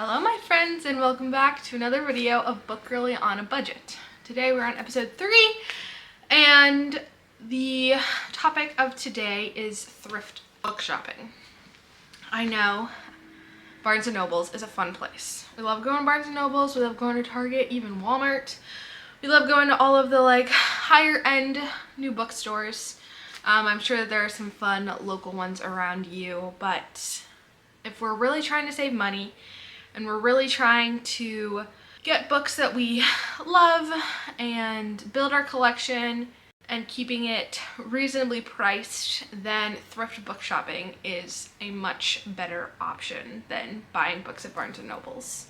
Hello my friends and welcome back to another video of Book Girly on a Budget. Today we're on episode 3 and the topic of today is thrift book shopping. I know Barnes & Noble's is a fun place. We love going to Barnes & Noble's, we love going to Target, even Walmart. We love going to all of the higher end new bookstores. I'm sure that there are some fun local ones around you, but if we're really trying to save money and we're really trying to get books that we love and build our collection and keeping it reasonably priced, then thrift book shopping is a much better option than buying books at Barnes & Noble's.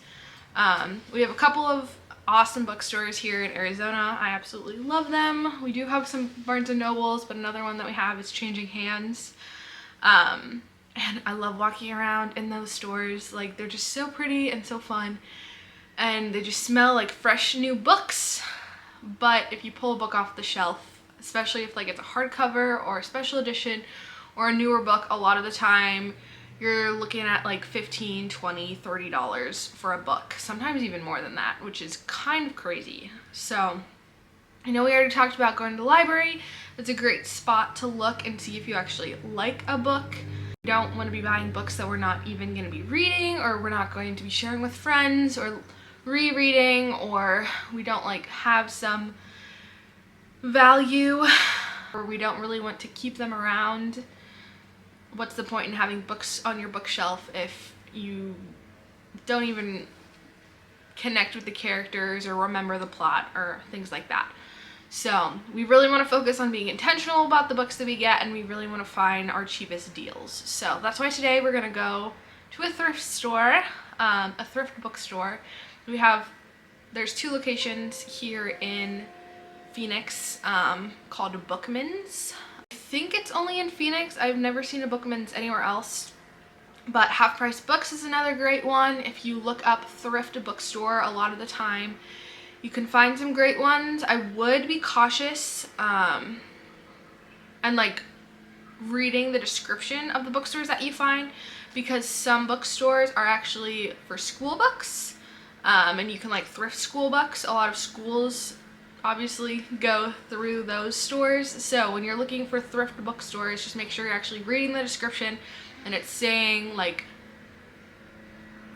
We have a couple of awesome bookstores here in Arizona. I absolutely love them. We do have some Barnes & Noble's, but another one that we have is changing hands. And I love walking around in those stores. They're just so pretty and so fun. And they just smell like fresh new books. But if you pull a book off the shelf, especially if it's a hardcover or a special edition or a newer book, a lot of the time you're looking at $15, $20, $30 for a book. Sometimes even more than that, which is kind of crazy. So I know we already talked about going to the library. It's a great spot to look and see if you actually like a book. We don't want to be buying books that we're not even going to be reading, or we're not going to be sharing with friends or rereading, or we don't have some value, or we don't really want to keep them around. What's the point in having books on your bookshelf if you don't even connect with the characters or remember the plot or things like that? So we really want to focus on being intentional about the books that we get, and we really want to find our cheapest deals. So that's why today we're going to go to a thrift store, a thrift bookstore. There's 2 locations here in Phoenix called Bookman's. I think it's only in Phoenix. I've never seen a Bookman's anywhere else. But Half Price Books is another great one. If you look up thrift bookstore, a lot of the time you can find some great ones. I would be cautious and reading the description of the bookstores that you find, because some bookstores are actually for school books, and you can thrift school books. A lot of schools obviously go through those stores. So when you're looking for thrift bookstores, just make sure you're actually reading the description and it's saying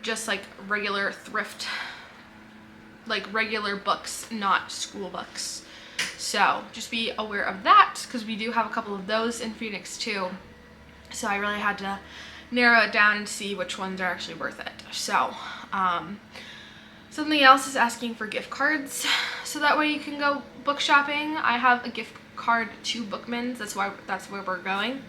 just regular thrift, regular books, not school books. So just be aware of that, because we do have a couple of those in Phoenix too. So I really had to narrow it down and see which ones are actually worth it. So something else is asking for gift cards, so that way you can go book shopping. I have a gift card to Bookman's. That's where we're going.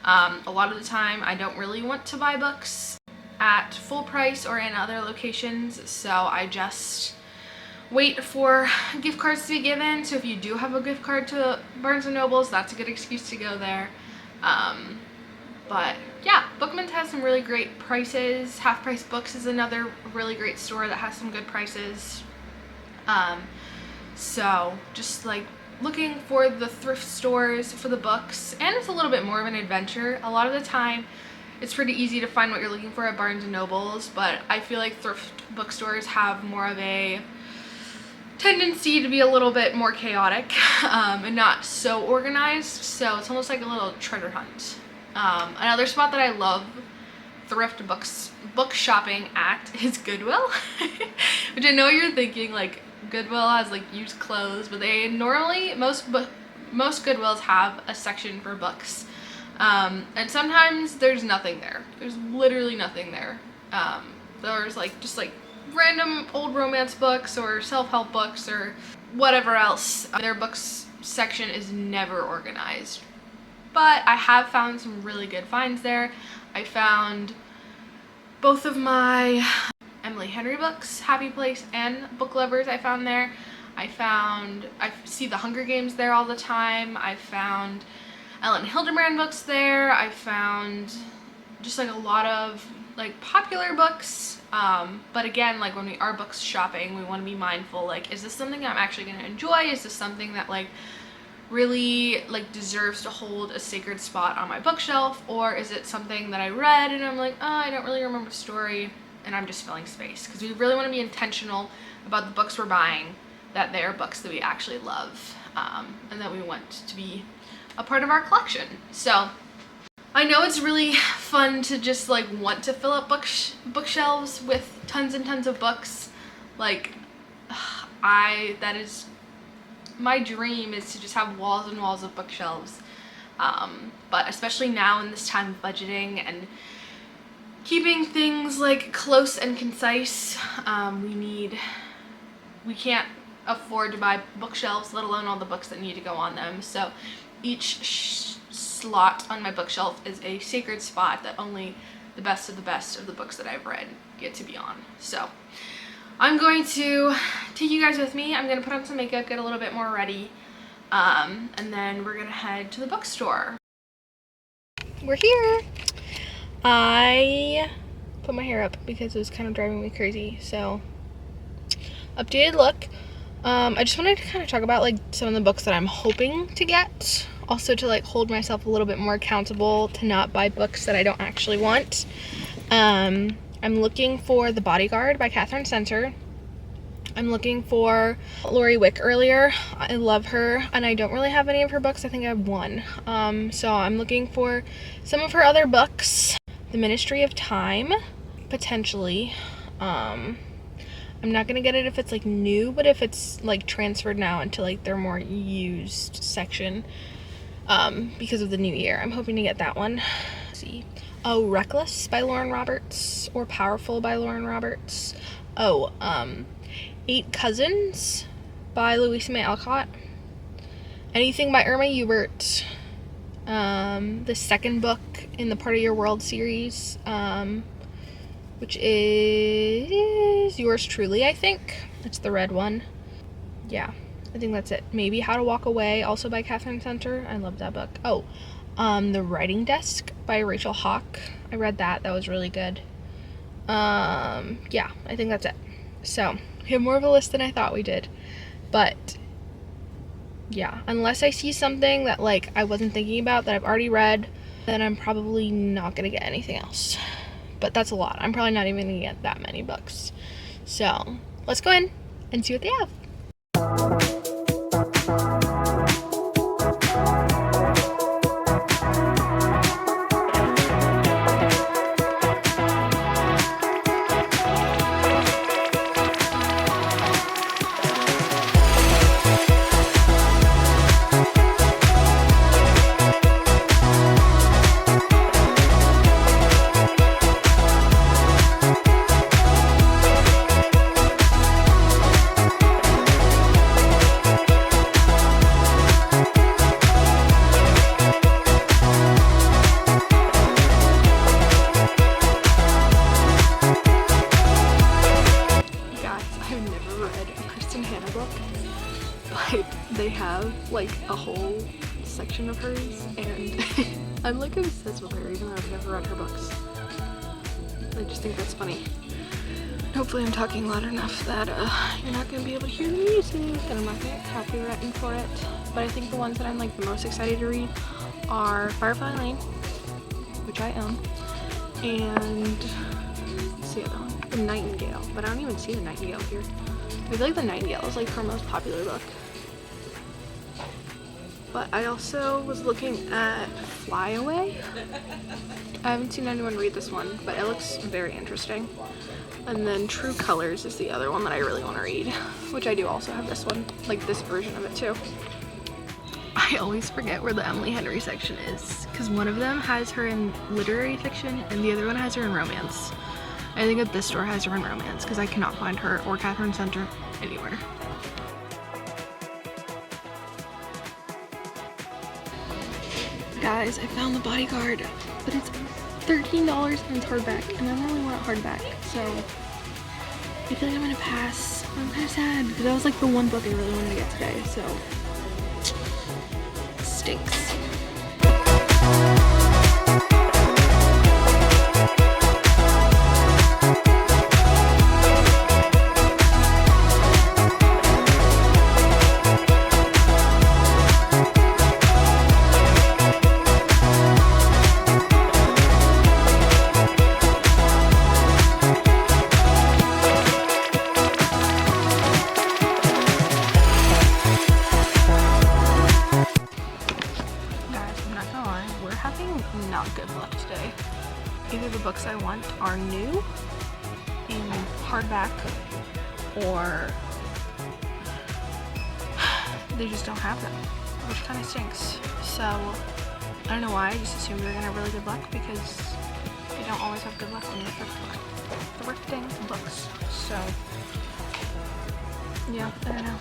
A lot of the time I don't really want to buy books at full price or in other locations, so I just wait for gift cards to be given. So if you do have a gift card to Barnes & Noble's, that's a good excuse to go there. But yeah, Bookman's has some really great prices. Half Price Books is another really great store that has some good prices. So just looking for the thrift stores for the books, and it's a little bit more of an adventure. A lot of the time it's pretty easy to find what you're looking for at Barnes & Noble's, but I feel like thrift bookstores have more of a tendency to be a little bit more chaotic and not so organized, so it's almost like a little treasure hunt. Another spot that I love thrift book shopping at is Goodwill, which I know you're thinking Goodwill has used clothes, but they normally, most Goodwills have a section for books, and sometimes there's nothing there. There's literally nothing there. There's just random old romance books or self-help books or whatever else. Their books section is never organized. But I have found some really good finds there. I found both of my Emily Henry books, Happy Place and Book Lovers, I found there. I see the Hunger Games there all the time. I found Ellen Hildebrand books there. I found just a lot of popular books. But again, when we are books shopping, we want to be mindful, is this something I'm actually going to enjoy? Is this something that really deserves to hold a sacred spot on my bookshelf, or is it something that I read and I'm oh, I don't really remember the story, and I'm just filling space because we really want to be intentional about the books we're buying, that they are books that we actually love, and that we want to be a part of our collection. So I know it's really fun to just like want to fill up bookshelves with tons and tons of books. Like that is my dream, is to just have walls and walls of bookshelves. But especially now in this time of budgeting and keeping things like close and concise, we can't afford to buy bookshelves, let alone all the books that need to go on them. So each slot on my bookshelf is a sacred spot that only the best of the books that I've read get to be on. So I'm going to take you guys with me. I'm going to put on some makeup, get a little bit more ready, and then we're going to head to the bookstore. We're here. I put my hair up because it was kind of driving me crazy. So updated look. I just wanted to kind of talk about like some of the books that I'm hoping to get. Also to like hold myself a little bit more accountable to not buy books that I don't actually want. I'm looking for The Bodyguard by Catherine Center. I'm looking for Lori Wick earlier. I love her, and I don't really have any of her books. I think I have one. So I'm looking for some of her other books. The Ministry of Time, potentially. I'm not gonna get it if it's like new, but if it's like transferred now into like their more used section, because of the new year, I'm hoping to get that one. Let's see. Oh, Reckless by Lauren Roberts, or Powerful by Lauren Roberts. Oh, 8 Cousins by Louisa May Alcott. Anything by Irma Joubert. The second book in the Part of Your World series, which is Yours Truly, I think. It's the red one. Yeah, I think that's it. Maybe How to Walk Away, also by Catherine Center. I love that book. Oh, The Writing Desk by Rachel Hawk. I read that. That was really good. Yeah, I think that's it. So, we have more of a list than I thought we did. But, yeah, unless I see something that, like, I wasn't thinking about that I've already read, then I'm probably not gonna get anything else. But that's a lot. I'm probably not even gonna get that many books. So, let's go in and see what they have. They have like a whole section of hers, and I'm like obsessed with her even though I've never read her books. I just think that's funny. Hopefully I'm talking loud enough that you're not going to be able to hear the music and I'm not going to get copywritten for it. But I think the ones that I'm like the most excited to read are Firefly Lane, which I own, and what's the other one? The Nightingale, but I don't even see the Nightingale here. I feel like the Nightingale is like her most popular book. But I also was looking at Fly Away. I haven't seen anyone read this one, but it looks very interesting. And then True Colors is the other one that I really want to read, which I do also have this one, like this version of it too. I always forget where the Emily Henry section is, because one of them has her in literary fiction and the other one has her in romance. I think that this store has her in romance, because I cannot find her or Catherine Center anywhere. Guys, I found The Bodyguard, but it's $13 and it's hardback, and I don't really want hardback, so I feel like I'm gonna pass. I'm kind of sad because that was like the one book I really wanted to get today, so it stinks. are new in hardback or they just don't have them, which kind of stinks. So I don't know why, I just assumed we were gonna have really good luck because they don't always have good luck when you're thrifting books. So yeah, I don't know.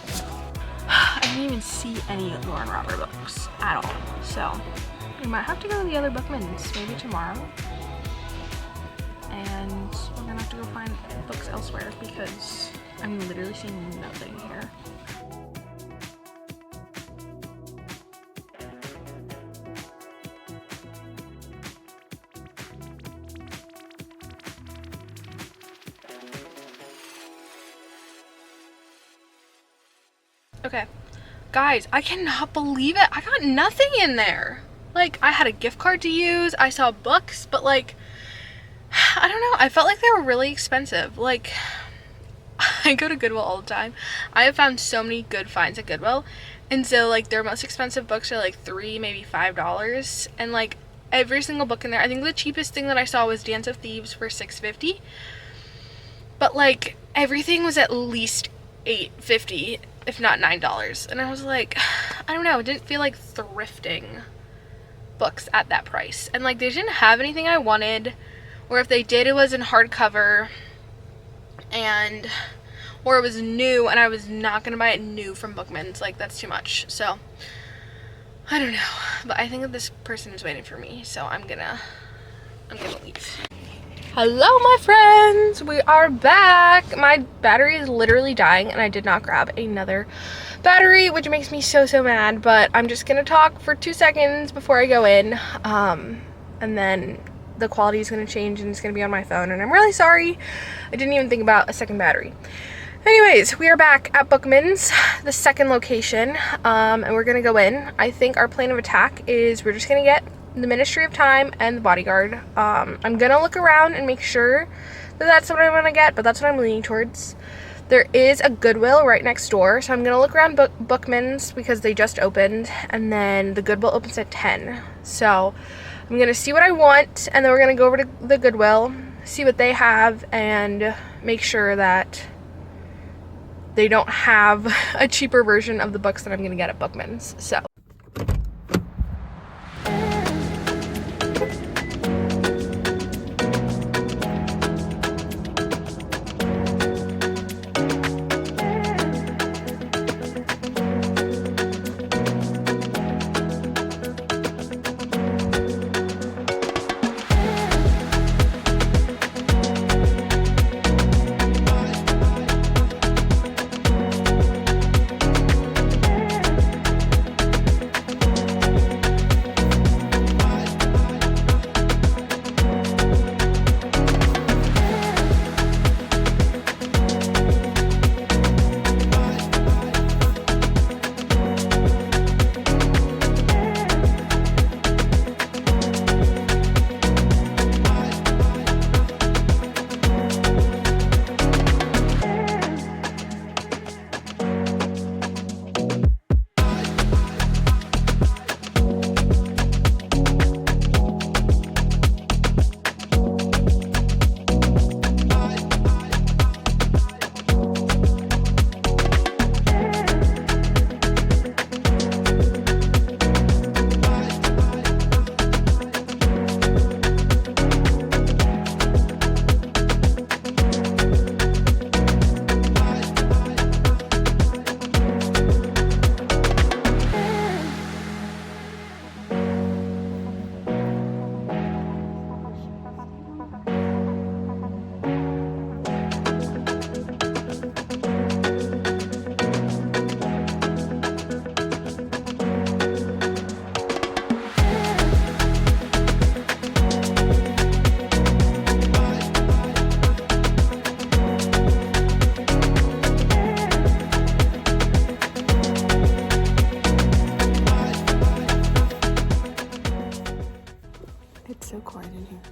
I didn't even see any Lauren Robert books at all. So we might have to go to the other Bookmans maybe tomorrow. And we're gonna have to go find books elsewhere because I'm literally seeing nothing here. Okay, guys, I cannot believe it. I got nothing in there. Like, I had a gift card to use, I saw books, but like, I don't know, I felt like they were really expensive. Like, I go to Goodwill all the time. I have found so many good finds at Goodwill, and so like their most expensive books are like $3, maybe $5, and like every single book in there, I think the cheapest thing that I saw was Dance of Thieves for $6.50, but like everything was at least $8.50, if not $9, and I was like, I don't know, it didn't feel like thrifting books at that price. And like they didn't have anything I wanted, or if they did, it was in hardcover, and or it was new, and I was not gonna buy it new from Bookmans. Like, that's too much. So I don't know, but I think that this person is waiting for me, so I'm gonna leave. Hello, my friends, we are back. My battery is literally dying and I did not grab another battery, which makes me so mad, but I'm just gonna talk for 2 seconds before I go in, and then the quality is gonna change and it's gonna be on my phone, and I'm really sorry. I didn't even think about a second battery. Anyways, we are back at Bookmans, the second location, and we're gonna go in. I think our plan of attack is we're just gonna get the Ministry of Time and the Bodyguard. I'm gonna look around and make sure that that's what I want to get, but that's what I'm leaning towards. There is a Goodwill right next door, so I'm gonna look around Bookmans because they just opened, and then the Goodwill opens at 10. So I'm gonna see what I want, and then we're gonna go over to the Goodwill, see what they have, and make sure that they don't have a cheaper version of the books that I'm gonna get at Bookmans. So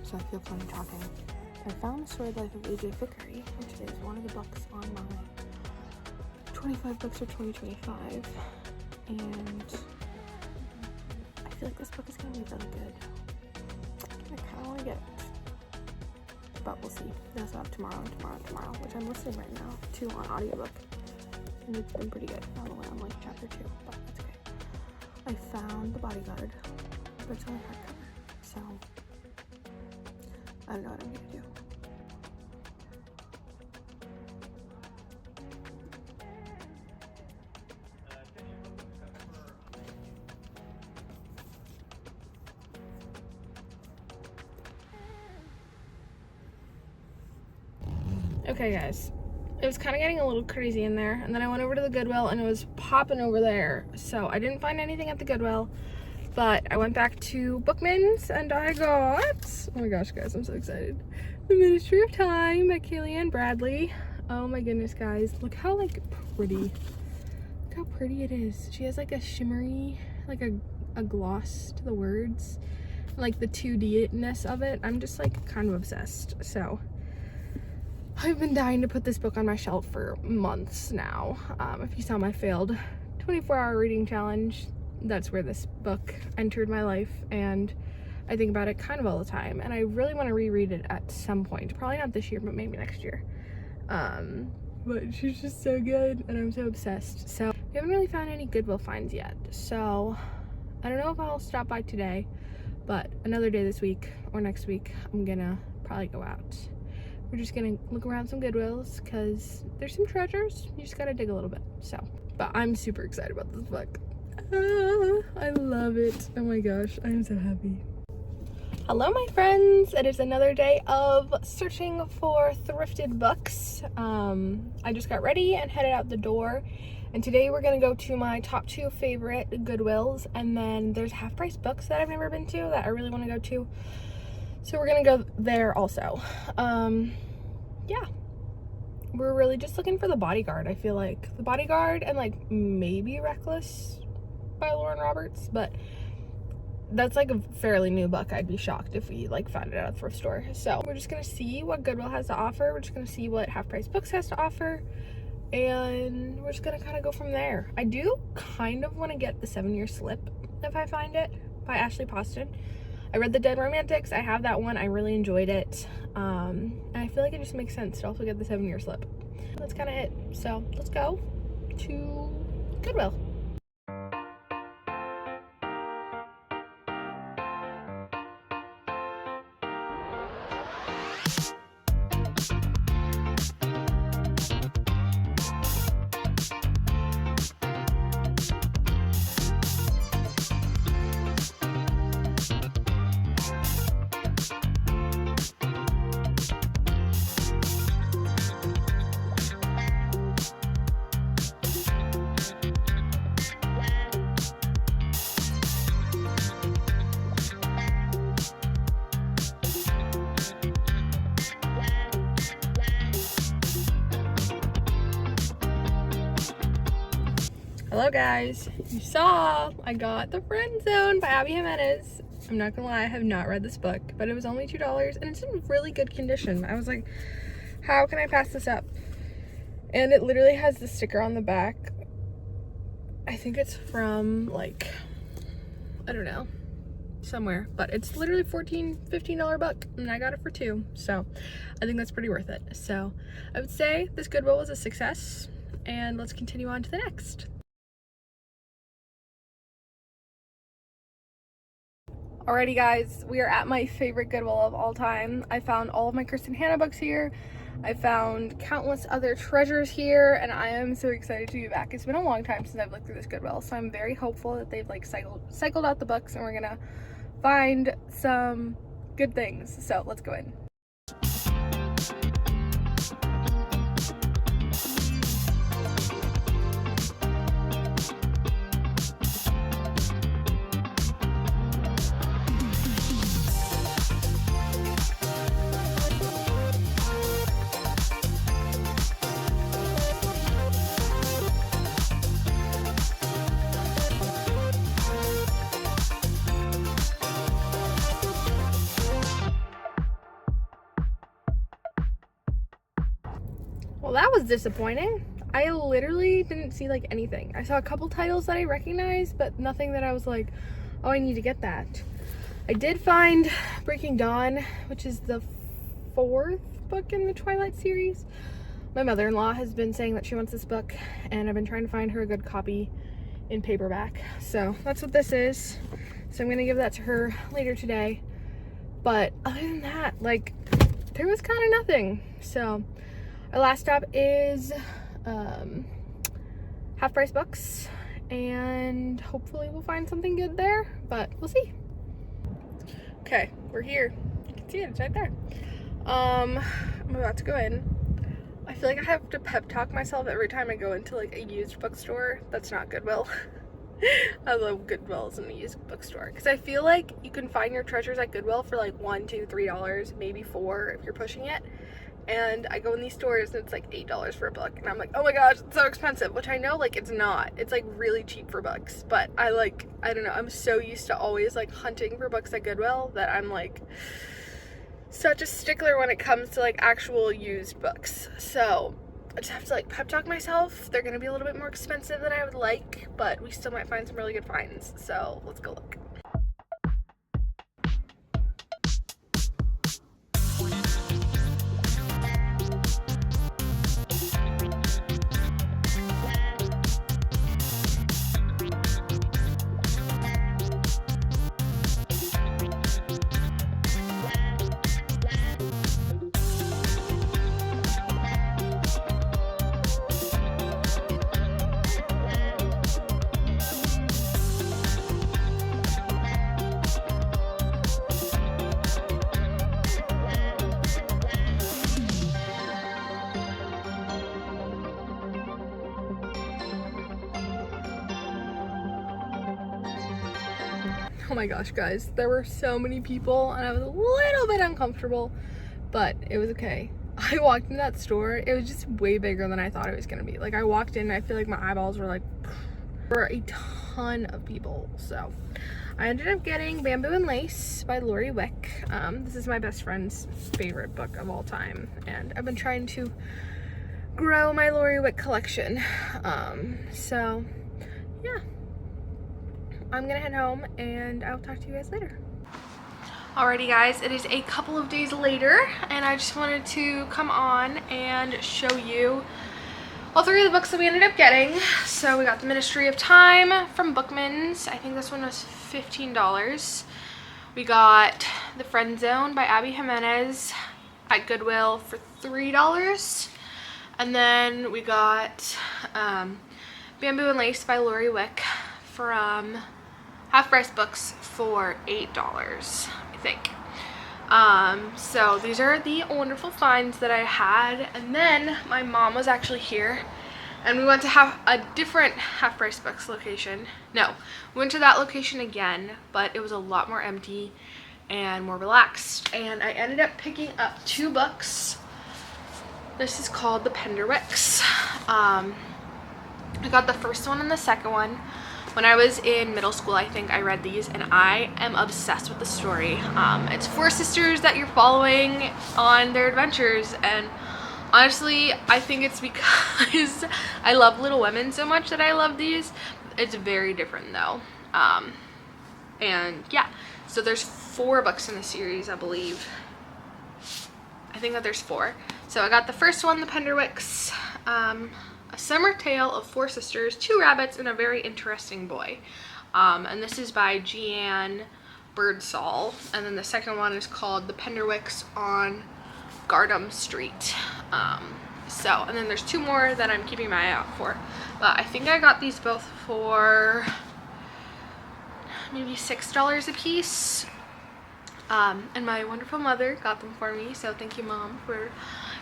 so I feel funny talking. I found The Sword Life of A.J. Fickery, which is one of the books on my 25 books for 2025, and I feel like this book is going to be really good. I kind of want to get it, but we'll see. They also have tomorrow, which I'm listening right now to on audiobook. And it's been pretty good all the way on like chapter 2, but that's okay. I found The Bodyguard, but it's only hardcover, so I don't know what I'm gonna do. Okay guys, it was kind of getting a little crazy in there, and then I went over to the Goodwill and it was popping over there, so I didn't find anything at the Goodwill, but I went back to Bookman's and I got, oh my gosh guys, I'm so excited, The Ministry of Time by Kaylee Bradley. Oh my goodness guys, look how like pretty, look how pretty it is. She has like a shimmery, like a gloss to the words, like the 2D-ness of it. I'm just like kind of obsessed, so I've been dying to put this book on my shelf for months now. If you saw my failed 24-hour reading challenge, that's where this book entered my life, and I think about it kind of all the time, and I really want to reread it at some point. Probably not this year, but maybe next year. But she's just so good, and I'm so obsessed. So we haven't really found any Goodwill finds yet, so I don't know if I'll stop by today, but another day this week or next week, I'm gonna probably go out. We're just gonna look around some Goodwills because there's some treasures. You just gotta dig a little bit. So, but I'm super excited about this book. I love it. Oh my gosh, I'm so happy. Hello my friends. It is another day of searching for thrifted books. I just got ready and headed out the door. And today we're gonna go to my top 2 favorite Goodwills. And then there's half-price books that I've never been to that I really wanna go to. So we're gonna go there also. Yeah, we're really just looking for The Bodyguard. I feel like The Bodyguard and like maybe Reckless by Lauren Roberts, but that's like a fairly new book. I'd be shocked if we like found it at a thrift store. So we're just gonna see what Goodwill has to offer. We're just gonna see what Half Price Books has to offer, and we're just gonna kind of go from there. I do kind of want to get The 7-Year Slip if I find it by Ashley Poston. I read The Dead Romantics. I have that one. I really enjoyed it. And I feel like it just makes sense to also get The 7-Year Slip. That's kind of it. So let's go to Goodwill. Hello guys, you saw I got The Friend Zone by Abby Jimenez. I'm not gonna lie, I have not read this book, but it was only $2 and it's in really good condition. I was like, how can I pass this up? And it literally has the sticker on the back. I think it's from like, I don't know, somewhere, but it's literally $15 book and I got it for $2, so I think that's pretty worth it. So I would say this Goodwill was a success, and let's continue on to the next. Alrighty guys, we are at my favorite Goodwill of all time. I found all of my Kristen Hanna books here. I found countless other treasures here, and I am so excited to be back. It's been a long time since I've looked through this Goodwill, so I'm very hopeful that they've like cycled out the books and we're gonna find some good things. So let's go in. Well, that was disappointing. I literally didn't see like anything. I saw a couple titles that I recognized, but nothing that I was like, oh, I need to get that. I did find Breaking Dawn, which is the 4th book in the Twilight series. My mother-in-law has been saying that she wants this book, and I've been trying to find her a good copy in paperback. So that's what this is. So I'm gonna give that to her later today. But other than that, like, there was kind of nothing. So our last stop is Half Price Books, and hopefully we'll find something good there, but we'll see. Okay, we're here. You can see it, it's right there. I'm about to go in. I feel like I have to pep talk myself every time I go into like a used bookstore. That's not Goodwill. I love Goodwill as a used bookstore because I feel like you can find your treasures at Goodwill for like $1, $2, $3, maybe $4 if you're pushing it. And I go in these stores and it's like $8 for a book, and I'm like, oh my gosh, it's so expensive, which I know like it's not. It's like really cheap for books, but I don't know, I'm so used to always like hunting for books at Goodwill that I'm like such a stickler when it comes to like actual used books. So I just have to like pep talk myself. They're gonna be a little bit more expensive than I would like, but we still might find some really good finds. So let's go look. Oh my gosh, guys, there were so many people and I was a little bit uncomfortable, but it was okay. I walked into that store, it was just way bigger than I thought it was gonna be. Like, I walked in and I feel like my eyeballs were like, there were a ton of people. So I ended up getting Bamboo and Lace by Lori Wick. This is my best friend's favorite book of all time, and I've been trying to grow my Lori Wick collection. So yeah, I'm gonna head home and I'll talk to you guys later. Alrighty guys, it is a couple of days later and I just wanted to come on and show you all 3 of the books that we ended up getting. So we got The Ministry of Time from Bookman's. I think this one was $15. We got The Friend Zone by Abby Jimenez at Goodwill for $3. And then we got Bamboo and Lace by Lori Wick from Half Price Books for $8, I think. So these are the wonderful finds that I had. And then my mom was actually here and we went to have a different Half Price Books location. No, we went to that location again, but it was a lot more empty and more relaxed. And I ended up picking up 2 books. This is called The Penderwicks. I got the first one and the second one. When I was in middle school, I think I read these and I am obsessed with the story. It's 4 sisters that you're following on their adventures, and honestly, I think it's because I love Little Women so much that I love these. It's very different though. And yeah, so there's 4 books in the series, I believe. I think that there's 4. So I got the first one, The Penderwicks. A Summer Tale of 4 Sisters, 2 Rabbits, and a Very Interesting Boy. And this is by Jeanne Birdsall. And then the second one is called The Penderwicks on Gardam Street. And then there's 2 more that I'm keeping my eye out for. But I think I got these both for maybe $6 a piece. And my wonderful mother got them for me, so thank you, Mom, for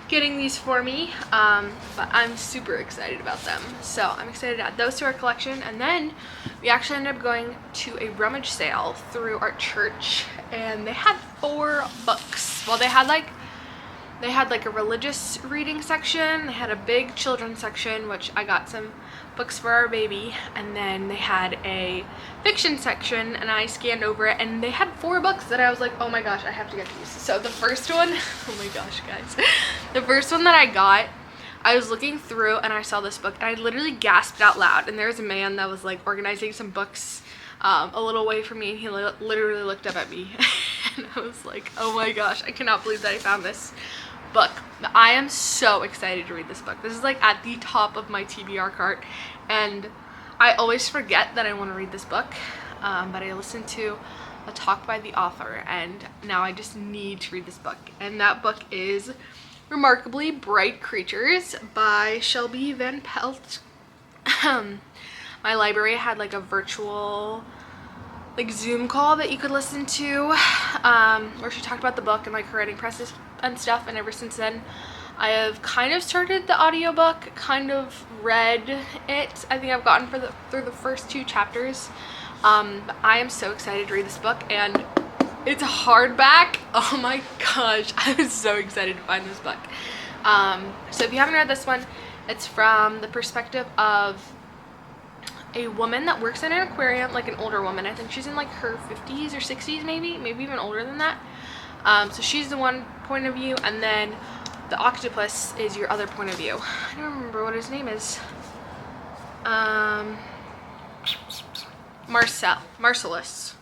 getting these for me. But I'm super excited about them, so I'm excited to add those to our collection. And then we actually ended up going to a rummage sale through our church, and they had 4 books. Well, they had like a religious reading section, they had a big children's section, which I got some books for our baby, and then they had a fiction section, and I scanned over it and they had 4 books that I was like, oh my gosh, I have to get these. So the first one, oh my gosh guys, the first one that I got, I was looking through and I saw this book and I literally gasped out loud, and there was a man that was like organizing some books a little way from me, and he literally looked up at me and I was like, oh my gosh, I cannot believe that I found this book. I am so excited to read this book. This is like at the top of my TBR cart, and I always forget that I want to read this book, but I listened to a talk by the author, and now I just need to read this book. And that book is Remarkably Bright Creatures by Shelby Van Pelt. My library had like a virtual like Zoom call that you could listen to, where she talked about the book and like her writing process and stuff, and ever since then I have kind of started the audiobook, kind of read it. I think I've gotten through the first 2 chapters. I am so excited to read this book, and it's hardback. Oh my gosh, I was so excited to find this book. So if you haven't read this one, it's from the perspective of a woman that works in an aquarium, like an older woman. I think she's in like her 50s or 60s, maybe even older than that. So she's the one point of view, and then the octopus is your other point of view. I don't remember what his name is. Marcellus,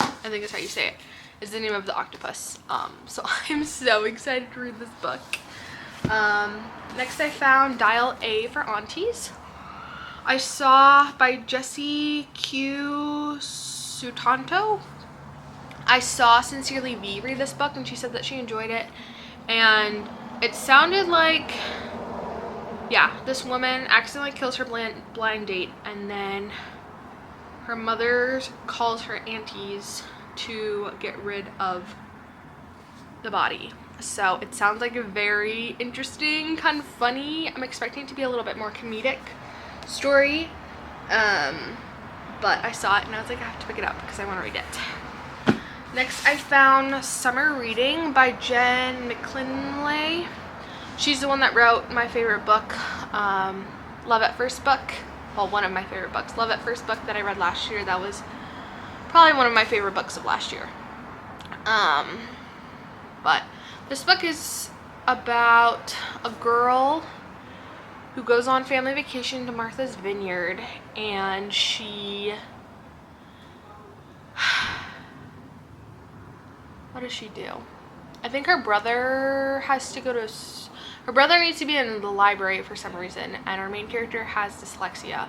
I think is how you say it, is the name of the octopus. So I'm so excited to read this book. Next I found Dial A for Aunties. I saw by Jessie Q. Sutanto. I saw Sincerely V read this book, and she said that she enjoyed it, and it sounded like, yeah, this woman accidentally kills her blind date, and then her mother calls her aunties to get rid of the body. So it sounds like a very interesting, kind of funny, I'm expecting it to be a little bit more comedic story, but I saw it and I was like, I have to pick it up because I want to read it. Next I found Summer Reading by Jen McClinlay. She's the one that wrote my favorite book, Love at First Book. Well, one of my favorite books, Love at First Book, that I read last year. That was probably one of my favorite books of last year. But this book is about a girl who goes on family vacation to Martha's Vineyard, and she, what does she do? I think her brother has to go to, her brother needs to be in the library for some reason, and our main character has dyslexia,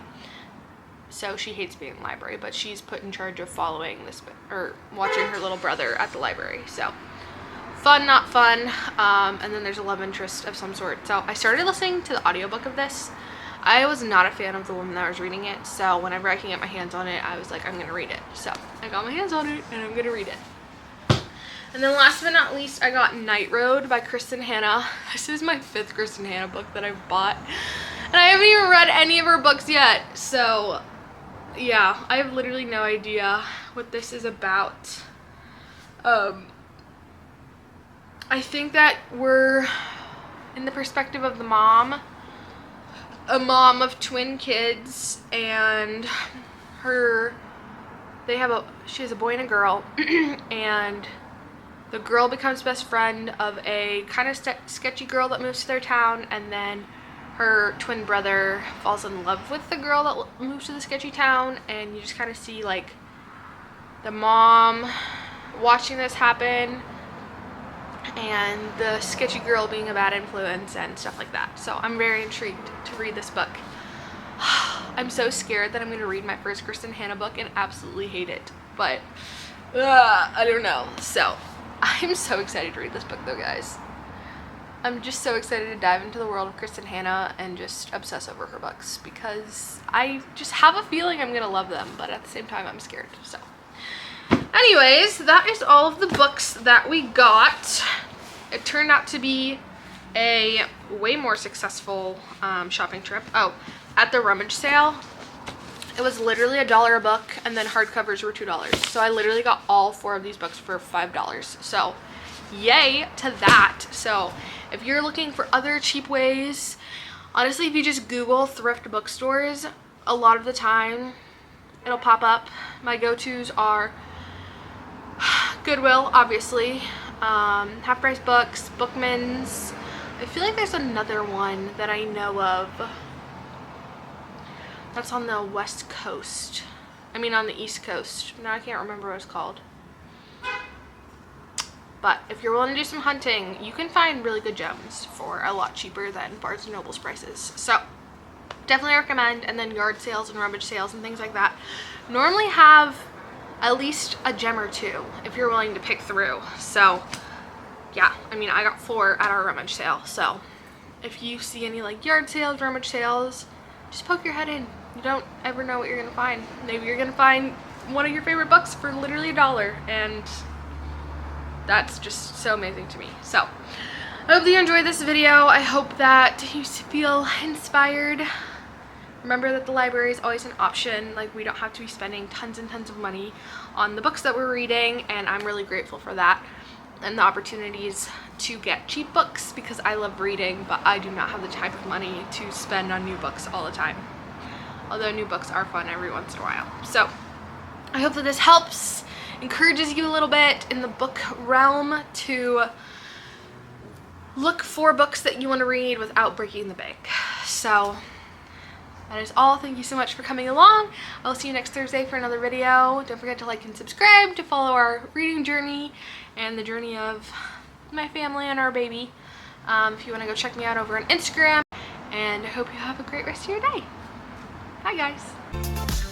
so she hates being in the library, but she's put in charge of following this, or watching her little brother at the library. So fun, not fun. And then there's a love interest of some sort. So I started listening to the audiobook of this. I was not a fan of the woman that was reading it, so whenever I can get my hands on it, I was like, I'm gonna read it. So I got my hands on it and I'm gonna read it. And then last but not least, I got Night Road by Kristen Hanna. This is my 5th Kristen Hanna book that I've bought, and I haven't even read any of her books yet. So yeah, I have literally no idea what this is about. I think that we're in the perspective of the mom, a mom of twin kids, and she has a boy and a girl, and the girl becomes best friend of a kind of sketchy girl that moves to their town, and then her twin brother falls in love with the girl that moves to the sketchy town, and you just kind of see like the mom watching this happen and the sketchy girl being a bad influence and stuff like that. So I'm very intrigued to read this book. I'm so scared that I'm going to read my first Kristen Hanna book and absolutely hate it, but I don't know. So I'm so excited to read this book though, guys. I'm just so excited to dive into the world of Kristen Hanna and just obsess over her books, because I just have a feeling I'm going to love them, but at the same time I'm scared. So anyways, that is all of the books that we got. It turned out to be a way more successful shopping trip. Oh, at the rummage sale, it was literally $1 a book, and then hardcovers were $2. So I literally got all 4 of these books for $5. So yay to that. So if you're looking for other cheap ways, honestly, if you just Google thrift bookstores, a lot of the time it'll pop up. My go-tos are Goodwill, obviously, Half Price Books, Bookman's. I feel like there's another one that I know of that's on the West Coast. I mean on the East Coast. Now I can't remember what it's called. But if you're willing to do some hunting, you can find really good gems for a lot cheaper than Barnes & Noble's prices. So definitely recommend. And then yard sales and rummage sales and things like that normally have at least a gem or two if you're willing to pick through. So yeah, I mean, I got 4 at our rummage sale. So if you see any like yard sales, rummage sales, just poke your head in. You don't ever know what you're gonna find. Maybe you're gonna find one of your favorite books for literally $1, and that's just so amazing to me. So I hope that you enjoyed this video. I hope that you feel inspired. Remember that the library is always an option. Like, we don't have to be spending tons and tons of money on the books that we're reading, and I'm really grateful for that and the opportunities to get cheap books, because I love reading, but I do not have the type of money to spend on new books all the time. Although new books are fun every once in a while. So I hope that this helps, encourages you a little bit in the book realm to look for books that you want to read without breaking the bank. So that is all. Thank you so much for coming along. I'll see you next Thursday for another video. Don't forget to like and subscribe to follow our reading journey and the journey of my family and our baby. If you want to go check me out over on Instagram, and I hope you have a great rest of your day. Bye guys.